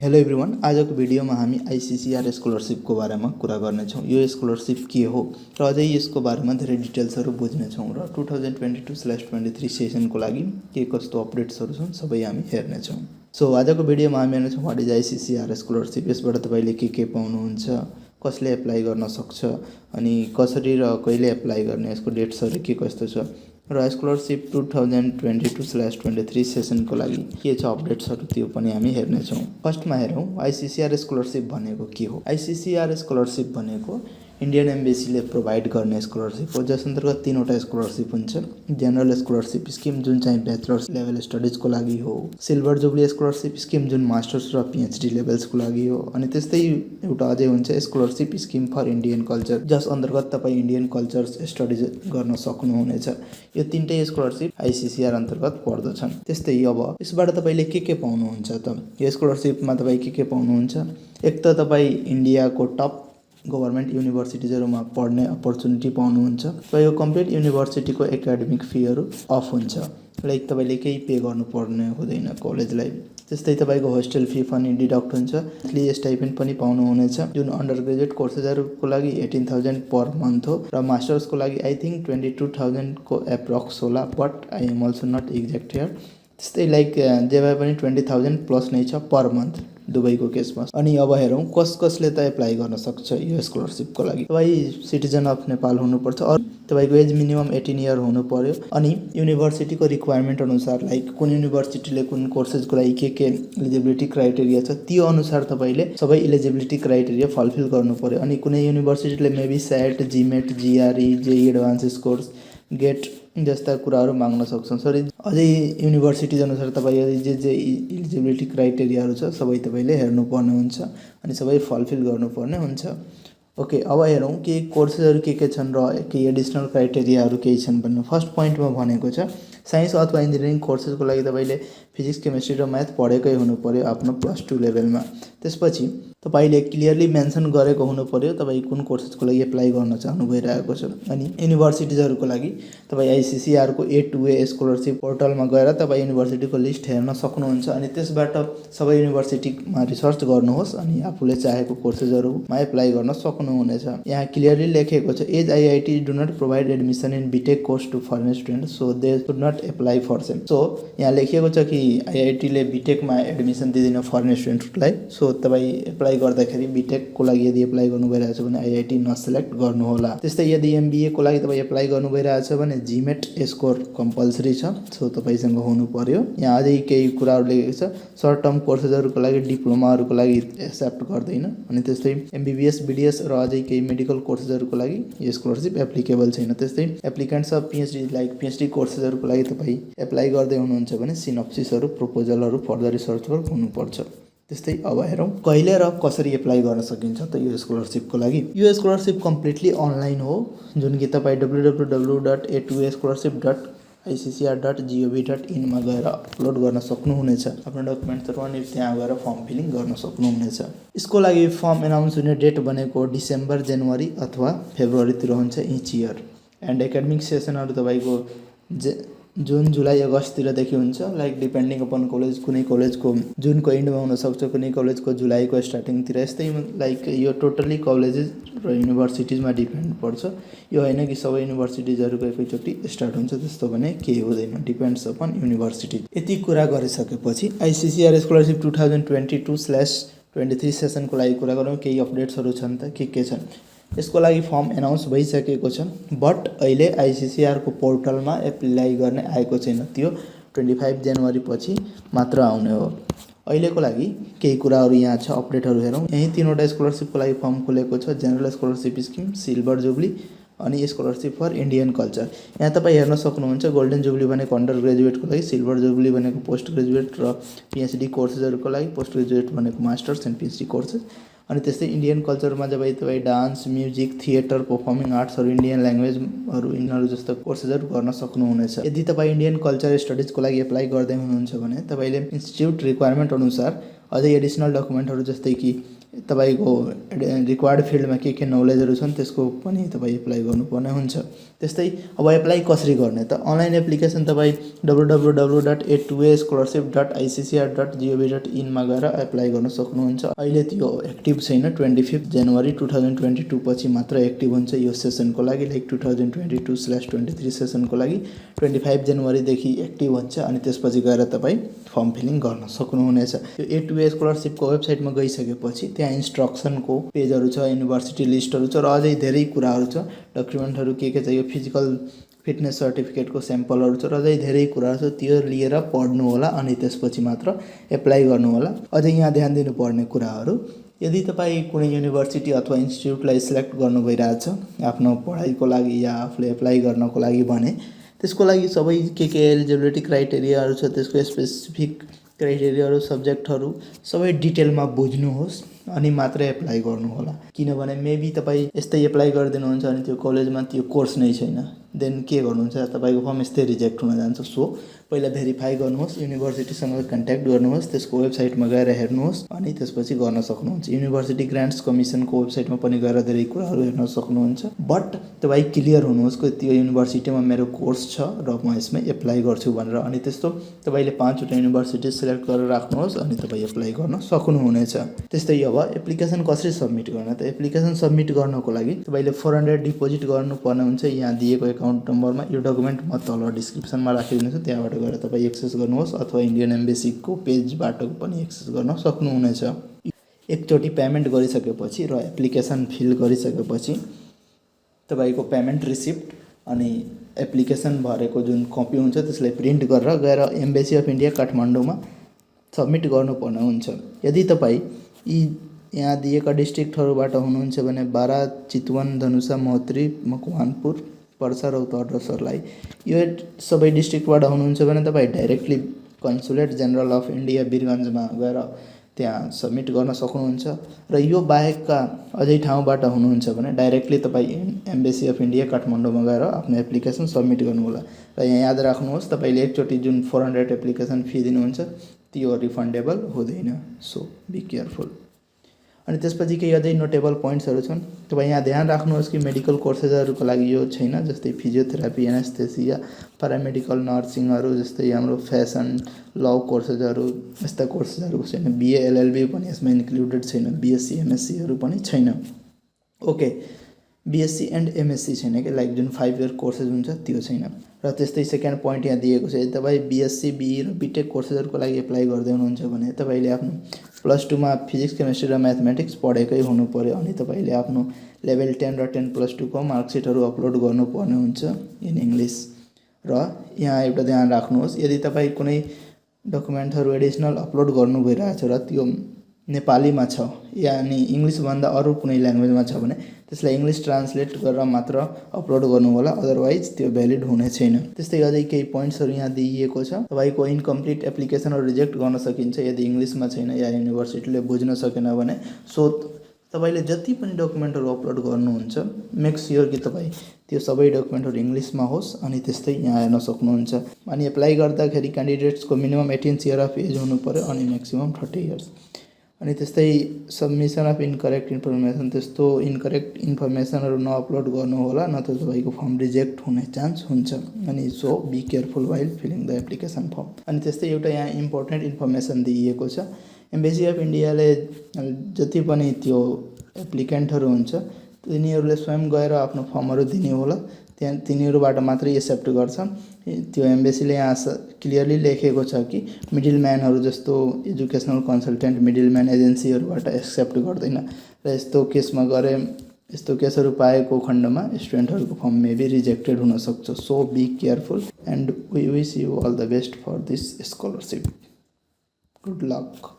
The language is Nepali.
हेलो एभ्रिवान, आजको भिडियोमा हामी आइसिसिआर स्कलरसिपको बारेमा कुरा गर्नेछौँ। यो स्कलरसिप के हो र अझै यसको बारेमा धेरै डिटेल्सहरू बुझ्नेछौँ र 2022/23 सेसनको लागि के कस्तो अपडेट्सहरू छन् सबै हामी हेर्नेछौँ। सो आजको भिडियोमा हामी हेर्नेछौँ वाट इज आइसिसिआर स्कलरसिप, यसबाट तपाईँले के पाउनुहुन्छ, कसले एप्लाई गर्न सक्छ अनि कसरी र कहिले एप्लाई गर्ने, यसको डेट्सहरू के कस्तो छ र स्कलरसिप 2022/23 सेसनको लागि के छ अपडेट्सहरू त्यो पनि हामी हेर्नेछौँ। फर्स्टमा हेरौँ आइसिसिआर स्कलरसिप भनेको के हो। आइसिसिआर स्कलरसिप भनेको इन्डियन एम्बेसीले प्रोभाइड गर्ने स्कलरसिप हो, जस अन्तर्गत 3वटा स्कलरसिप हुन्छ। जनरल स्कलरसिप स्किम जुन चाहिँ ब्याचलर्स लेभल स्टडिजको लागि हो, सिल्भर जुबली स्कलरसिप स्किम जुन मास्टर्स र पिएचडी लेभल्सको लागि हो, अनि त्यस्तै एउटा अझै हुन्छ scholarship scheme for Indian culture, जस अन्तर्गत तपाईँ इन्डियन कल्चर्स स्टडिज गर्न सक्नुहुनेछ। यो तीनटै स्कलरसिप आइसिसिआर अन्तर्गत पर्दछन्। त्यस्तै अब यसबाट तपाईँले के पाउनुहुन्छ त, यो स्कलरसिपमा तपाईँ के पाउनुहुन्छ। एक त तपाईँ इन्डियाको टप गभर्मेन्ट युनिभर्सिटिजहरूमा पढ्ने अपर्च्युनिटी पाउनुहुन्छ। तपाईँको कम्प्लिट युनिभर्सिटीको एकाडेमिक फीहरू अफ हुन्छ, लाइक तपाईँले केही पे गर्नुपर्ने हुँदैन कलेजलाई। त्यस्तै तपाईँको होस्टेल फी पनि डिडक्ट हुन्छ। मन्थली स्टाइपेन्ड पनि पाउनुहुनेछ, जुन अन्डर ग्रेजुएट कोर्सेसहरूको लागि 18,000 पर मन्थ हो र मास्टर्सको लागि आई थिङ्क 22,000को एप्रोक्स होला, but I am also not exact here. त्यस्तै लाइक जे भए पनि 20,000 प्लस नै छ पर मन्थ दुबईको केसमा। अनि अब हेरौँ कसले त एप्लाई गर्न सक्छ यो स्कलरसिपको लागि। तपाईँ सिटिजन अफ नेपाल हुनुपर्छ, अरू तपाईँको एज मिनिमम 18 इयर हुनु पर्यो। अनि युनिभर्सिटीको रिक्वायरमेन्ट अनुसार लाइक कुन युनिभर्सिटीले कुन कोर्सेसको लागि के इलिजिबिलिटी क्राइटेरिया छ त्यो अनुसार तपाईँले सबै इलिजिबिलिटी क्राइटेरिया फुलफिल गर्नु पर्यो। अनि कुनै युनिभर्सिटीले maybe SAT, GMAT, GRE, JEE advance scores, GATE जस्ता कुराहरू माग्न सक्छौँ। सरी, अझै युनिभर्सिटिज अनुसार तपाईँ जे इलिजिबिलिटी क्राइटेरियाहरू छ सबै तपाईँले हेर्नुपर्ने हुन्छ अनि सबै फुलफिल गर्नुपर्ने हुन्छ। ओके, अब हेरौँ के कोर्सेसहरू के छन् र केही एडिसनल क्राइटेरियाहरू केही छन् भन्नु। फर्स्ट पोइन्टमा भनेको छ साइन्स अथवा इन्जिनियरिङ कोर्सेसको लागि तपाईँले फिजिक्स, केमिस्ट्री र म्याथ पढेकै हुनु पर्यो आफ्नो +2 लेभलमा। त्यसपछि तपाईँले क्लियरली मेन्सन गरेको हुनु पर्यो तपाईँ कुन कोर्सेसको लागि एप्लाई गर्न चाहनु भइरहेको छ। अनि युनिभर्सिटिजहरूको लागि तपाईँ आइसिसिआरको A2A स्कलरसिप पोर्टलमा गएर तपाईँ युनिभर्सिटीको लिस्ट हेर्न सक्नुहुन्छ अनि त्यसबाट सबै युनिभर्सिटीमा रिसर्च गर्नुहोस् अनि आफूले चाहेको कोर्सेसहरूमा एप्लाई गर्न सक्नुहुनेछ। यहाँ क्लियरली लेखेको छ as IIT do not provide admission in BTech course to foreign student, so they should not apply for same. So यहाँ लेखिएको छ कि आइआइटीले बिटेकमा एडमिसन दिँदैन फरेन स्टुडेन्टलाई। सो तपाईँ एप्लाई गर्दाखेरि बिटेकको लागि यदि एप्लाई गर्नु भइरहेको छ भने आइआइटी नसेलेक्ट गर्नुहोला। त्यस्तै यदि एमबिएको लागि तपाईँ एप्लाई गर्नु भइरहेको छ भने जिमेट स्कोर कम्पलसरी छ, सो तपाईँसँग हुनु पर्यो। यहाँ अझै केही कुराहरू लेखेको छ, सर्ट टर्म कोर्सेसहरूको लागि डिप्लोमाहरूको लागि एक्सेप्ट गर्दैन। अनि त्यस्तै एमबिबिएस, बिडिएस र अझै केही मेडिकल कोर्सेसहरूको लागि यो स्कलरसिप एप्लिकेबल छैन। त्यस्तै applicants of PhD like PhD कोर्सेसहरूको लागि तपाईँ एप्लाई गर्दै हुनुहुन्छ भने सिनप्सिसहरू, प्रपोजलहरू, फर्दर रिसर्च वर्क हुनुपर्छ। त्यस्तै अब हेरौँ कहिले र कसरी एप्लाई गर्न सकिन्छ त यो स्कलरसिपको लागि। यो स्कलरसिप कम्प्लिटली अनलाइन हो, जुन कि तपाईँ www.a2ascholarship.iccr.gov.in मा गएर अपलोड गर्न सक्नुहुनेछ आफ्नो डकुमेन्ट्सहरू अनि त्यहाँ गएर फर्म फिलिङ गर्न सक्नुहुनेछ। यसको लागि फर्म एनाउन्स हुने डेट भनेको डिसेम्बर, जनवरी अथवा फेब्रुअरीतिर हुन्छ इच इयर। एन्ड एकाडेमिक सेसनहरू तपाईँको जुन, जुलाई, अगस्ततिरदेखि हुन्छ, लाइक डिपेन्डिङ अपन कलेज। कुनै कलेजको जुनको एन्डमा हुनसक्छ, कुनै कलेजको जुलाईको स्टार्टिङतिर। यस्तै लाइक यो टोटल्ली कलेजेस र युनिभर्सिटिजमा डिपेन्ड पर्छ। यो होइन कि सबै युनिभर्सिटिजहरूको एकैचोटि स्टार्ट हुन्छ, त्यस्तो भने केही हुँदैन, डिपेन्ड्स अपन युनिभर्सिटी। यति कुरा गरिसकेपछि आइसिसिआर स्कलरसिप 2022/23 सेसनको लागि कुरा गरौँ। केही अपडेट्सहरू छन् त के छन्। यसको लागि फर्म एनाउन्स भइसकेको छ, बट अहिले आइसिसिआरको पोर्टलमा एप्लाई गर्ने आएको छैन। त्यो 25 जनवरी पछि मात्र आउने हो। अहिलेको लागि केही कुराहरू यहाँ छ, अपडेटहरू हेरौँ। यही 3वटा स्कलरसिपको लागि फर्म खुलेको छ, general scholarship scheme, silver jubilee अनि स्कलरसिप फर इन्डियन कल्चर। यहाँ तपाईँ हेर्न सक्नुहुन्छ गोल्डन जुबली भनेको अन्डर ग्रेजुएटको लागि, सिल्भर जुबली भनेको पोस्ट ग्रेजुएट र पिएचडी कोर्सेसहरूको लागि, पोस्ट ग्रेजुएट भनेको मास्टर्स एन्ड पिएचडी कोर्सेस। अनि त्यस्तै इन्डियन कल्चरमा जब तपाईँ dance, music, theatre, performing आर्ट्सहरू, Indian ल्याङ्ग्वेजहरू यिनीहरू जस्तो कोर्सेसहरू गर्न सक्नुहुनेछ। यदि तपाईँ इन्डियन कल्चर स्टडिजको लागि एप्लाई गर्दै हुनुहुन्छ भने तपाईँले इन्स्टिट्युट रिक्वायरमेन्ट अनुसार अझै एडिसनल डकुमेन्टहरू जस्तै कि तपाईँको रिक्वायर्ड फिल्डमा के नलेजहरू छन् त्यसको पनि तपाईँ एप्लाई गर्नुपर्ने हुन्छ। त्यस्तै अब एप्लाई कसरी गर्ने त अनलाइन एप्लिकेसन तपाईँ www.a2ascholarship.iccar.gov.in मा गएर एप्लाई गर्न सक्नुहुन्छ। अहिले त्यो एक्टिभ छैन, 25 जनवरी 2022 पछि मात्र एक्टिभ हुन्छ यो सेसनको लागि, लाइक 2022/23 सेसनको लागि 25 जनवरीदेखि एक्टिभ हुन्छ अनि त्यसपछि गएर तपाईँ फर्म फिलिङ गर्न सक्नुहुनेछ। यो A2A स्कलरसिपको वेबसाइटमा गइसकेपछि त्यहाँ इन्स्ट्रक्सनको पेजहरू छ, युनिभर्सिटी लिस्टहरू छ र अझै धेरै कुराहरू छ। डकुमेन्टहरू के चाहियो, फिजिकल फिटनेस सर्टिफिकेटको स्याम्पलहरू छ र अझै धेरै कुराहरू छ। त्यो लिएर पढ्नु होला अनि त्यसपछि मात्र एप्लाई गर्नु होला। अझै यहाँ ध्यान दिनुपर्ने कुराहरू, यदि तपाईँ कुनै युनिभर्सिटी अथवा इन्स्टिट्युटलाई सिलेक्ट गर्नु गइरहेछ आफ्नो पढाइको लागि या आफूले एप्लाई गर्नको लागि भने त्यसको लागि सबै के एलिजिबिलिटी क्राइटेरियाहरू छ, त्यसको स्पेसिफिक क्राइटेरियाहरू, सब्जेक्टहरू सबै डिटेलमा बुझ्नुहोस् अनि मात्रै एप्लाई गर्नुहोला। किनभने मेबी तपाईँ यस्तै एप्लाई गरिदिनुहुन्छ अनि त्यो कलेजमा त्यो कोर्स नै छैन, देन के गर्नुहुन्छ, तपाईँको फर्म यस्तै रिजेक्ट हुन जान्छ। सो पहिला भेरिफाई गर्नुहोस्, युनिभर्सिटीसँग कन्ट्याक्ट गर्नुहोस्, त्यसको वेबसाइटमा गएर हेर्नुहोस् अनि त्यसपछि गर्न सक्नुहुन्छ। युनिभर्सिटी ग्रान्ट्स कमिसनको वेबसाइटमा पनि गएर धेरै कुराहरू हेर्न सक्नुहुन्छ। बट तपाईँ क्लियर हुनुहोस् कि त्यो युनिभर्सिटीमा मेरो कोर्स छ र म यसमै एप्लाई गर्छु भनेर। अनि त्यस्तो तपाईँले 5वटा युनिभर्सिटी सिलेक्ट गरेर राख्नुहोस् अनि तपाईँ एप्लाई गर्न सक्नुहुनेछ। त्यस्तै अब एप्लिकेसन कसरी सब्मिट गर्न त एप्लिकेसन सब्मिट गर्नको लागि तपाईँले 400 डिपोजिट गर्नुपर्ने हुन्छ यहाँ दिएको एकाउन्ट नम्बरमा। यो डकुमेन्ट म तल डिस्क्रिप्सनमा राखिदिनेछु, त्यहाँबाट गएर तपाईँ एक्सेस गर्नुहोस् अथवा इन्डियन एम्बेसीको पेजबाट पनि एक्सेस गर्न सक्नुहुनेछ। एकचोटि पेमेन्ट गरिसकेपछि र एप्लिकेसन फिल गरिसकेपछि तपाईँको पेमेन्ट रिसिप्ट अनि एप्लिकेसन भरेको जुन कपी हुन्छ त्यसलाई प्रिन्ट गरेर गएर एम्बेसी अफ इन्डिया काठमाडौँमा सब्मिट गर्नुपर्ने हुन्छ। यदि तपाईँ यी यहाँ दिएका डिस्ट्रिक्टहरूबाट हुनुहुन्छ भने बारा, चितवन, धनुषा, महोत्तरी, मकवानपुर, पर्सा, रौतहट र सर्लाही यो सबै डिस्ट्रिक्टबाट हुनुहुन्छ भने तपाईँ directly consulate general of India वीरगन्जमा गएर त्यहाँ सब्मिट गर्न सक्नुहुन्छ। र यो बाहेकका अझै ठाउँबाट हुनुहुन्छ भने डाइरेक्टली तपाईँ एम्बेसी अफ इन्डिया काठमाडौँमा गएर आफ्नो एप्लिकेसन सब्मिट गर्नुहोला। र यहाँ याद राख्नुहोस्, तपाईँले एकचोटि जुन 400 एप्लिकेसन फी दिनुहुन्छ त्यो रिफन्डेबल हुँदैन, सो बी केयरफुल। अनि त्यसपछि केही अझै नोटेबल पोइन्ट्सहरू छन्। तपाईँ यहाँ ध्यान राख्नुहोस् कि मेडिकल कोर्सेसहरूको लागि यो छैन, जस्तै फिजियोथेरापी, एनेस्थेसिया, प्यारामेडिकल, नर्सिङहरू, जस्तै हाम्रो फेसन, ल कोर्सेसहरू, यस्ता कोर्सेसहरू छैन। BA LLB पनि यसमा इन्क्लुडेड छैन, BSc MScहरू पनि छैन। ओके, BSc एन्ड MSc छैन कि, लाइक जुन 5 इयर कोर्सेस हुन्छ त्यो छैन। र त्यस्तै सेकेन्ड पोइन्ट यहाँ दिएको छ, यदि तपाईँ BSc, BE र BTech कोर्सेसहरूको लागि एप्लाई गर्दै हुनुहुन्छ भने तपाईँले आफ्नो +2 मा फिजिक्स, केमिस्ट्री र म्याथमेटिक्स पढेकै हुनु पर्यो अनि तपाईँले आफ्नो लेभल 10 र 10+2 को मार्कसिटहरू अपलोड गर्नुपर्ने हुन्छ इन इङ्ग्लिस। र यहाँ एउटा ध्यान राख्नुहोस्, यदि तपाईँ कुनै डकुमेन्टहरू एडिसनल अपलोड गर्नु भइरहेछ र त्यो नेपालीमा छ यानि इङ्ग्लिसभन्दा अरू कुनै ल्याङ्ग्वेजमा छ भने त्यसलाई इङ्ग्लिस ट्रान्सलेट गरेर मात्र अपलोड गर्नु होला, अदरवाइज त्यो भ्यालिड हुने छैन। त्यस्तै अझै केही पोइन्ट्सहरू यहाँ दिइएको छ। तपाईँको इन्कम्प्लिट एप्लिकेसनहरू रिजेक्ट गर्न सकिन्छ यदि इङ्ग्लिसमा छैन या युनिभर्सिटीले बुझ्न सकेन भने। सो तपाईँले जति पनि डकुमेन्टहरू अपलोड गर्नुहुन्छ मेक स्योर कि तपाईँ त्यो सबै डकुमेन्टहरू इङ्ग्लिसमा होस् अनि त्यस्तै यहाँ हेर्न सक्नुहुन्छ। अनि एप्लाई गर्दाखेरि क्यान्डिडेट्सको मिनिमम 18 इयर अफ एज हुनु पर्यो अनि म्याक्सिमम 30 इयर्स। अनि त्यस्तै सबमिसन अफ इनकरेक्ट इन्फर्मेसन, त्यस्तो इनकरेक्ट इन्फर्मेसनहरू नअपलोड गर्नु होला, नत्र तपाईँको फर्म रिजेक्ट हुने चान्स हुन्छ। अनि so be careful while filling the application form. अनि त्यस्तै एउटा यहाँ इम्पोर्टेन्ट इन्फर्मेसन दिइएको छ, एम्बेसी अफ इन्डियाले जति पनि त्यो एप्लिकेन्टहरू हुन्छ तिनीहरूले स्वयं गएर आफ्नो फर्महरू दिने होला, त्यहाँ तिनीहरूबाट मात्रै एक्सेप्ट गर्छ। त्यो एम्बेसीले यहाँ क्लियरली लेखेको छ कि मिडल म्यानहरू जस्तो एजुकेसनल कन्सल्टेन्ट, मिडल म्यान एजेन्सीहरूबाट एक्सेप्ट गर्दैन। र यस्तो केसमा गरे यस्तो केसहरू पाएको खण्डमा स्टुडेन्टहरूको फर्म मेबी रिजेक्टेड हुनसक्छ। So be careful and we wish you all the best for this scholarship. Good lock.